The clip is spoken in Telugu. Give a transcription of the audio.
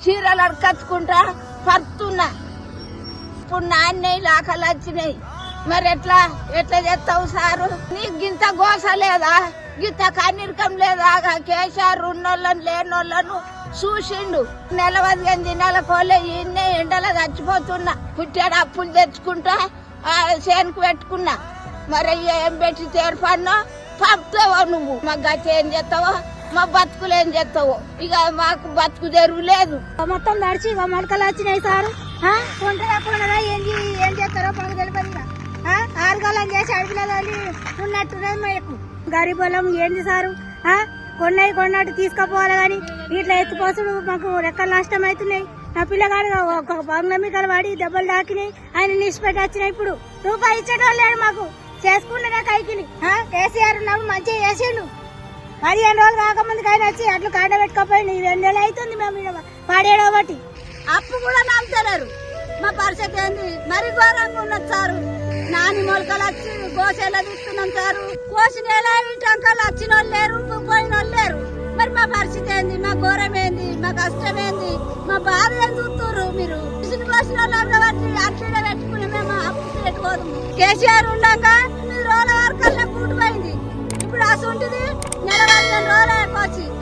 చీరలు అడకచ్చుకుంటా పడుతున్నా. ఇప్పుడు నాన్నే లాకలు వచ్చినాయి. మరి ఎట్లా చేస్తావు సారు? నీకు గింత గోస లేదా? గింత కన్నీరకం లేదా? కేసీఆర్ ఉన్నోళ్ళను లేనోళ్ళను చూసిండు. నెలవదిగంది నెలకోలే ఈయన్నే ఎండలో చచ్చిపోతున్నా. పుట్టాడు అప్పులు తెచ్చుకుంటా చేనుకు పెట్టుకున్నా. మరి ఏం పెట్టి తేర్పన్నో పంపుతావో నువ్వు. మా గతి ఏం చేస్తావో, మా బతుకులు ఏం చేస్తావో. ఇక మాకు బతుకు తెరువు లేదు. మొత్తం నడిచి మొలకలు వచ్చినాయి సారు. కొంటారా ఏంది ఏం చేస్తారో మాకు తెలియదు. ఆరుగాలం చేసి అడవిలో ఉన్నట్టున్నది మాకు. గరీబోళం ఏంది సారు? కొన్నట్టు తీసుకుపోవాలి కానీ ఇట్లా ఎత్తుపోసుడు మాకు రెక్కలు నష్టం అవుతున్నాయి. నా పిల్లగాడు ఒక బంగ్లా మీద వాడి దెబ్బలు దాకినాయి. ఆయన నిష్పెట్టి వచ్చినాయి. ఇప్పుడు రూపాయి ఇచ్చేటోళ్ళు లేడు మాకు. చేసుకుంటున్నా కైకిలి. కేసీఆర్ ఉన్నప్పుడు మంచిగా చేసిండు. 15 రోజులు కాకముందుకు ఆయన వచ్చి అట్లు కాడ పెట్టుకోపోయింది. 2 నెలలు అవుతుంది మేము పాడేయడం బట్టి. అప్పు కూడా నమ్ముతలేరు. మా పరిస్థితి ఏంది? మరి ఘోరంగా ఉన్నది సారు. నాని మొలకలు వచ్చి గోసెలా తీస్తున్నాం సారు. కోసిన టంకాలు వచ్చిన వాళ్ళు లేరు, పోయిన వాళ్ళు లేరు. మరి మా పరిస్థితి ఏంది? మా ఘోరం ఏంది? మా కష్టం ఏంది? మా బాధ ఏం చూస్తున్నారు మీరు? కోసిన వాళ్ళు అట్లనే పెట్టుకుని మేము అప్పు పెట్టుకోదు. కేసీఆర్ ఉండగా 9 రోజుల వరకు కూటిపోయింది. ఇప్పుడు అసలు ఉంటుంది. నెల 15 రోజులు కోసి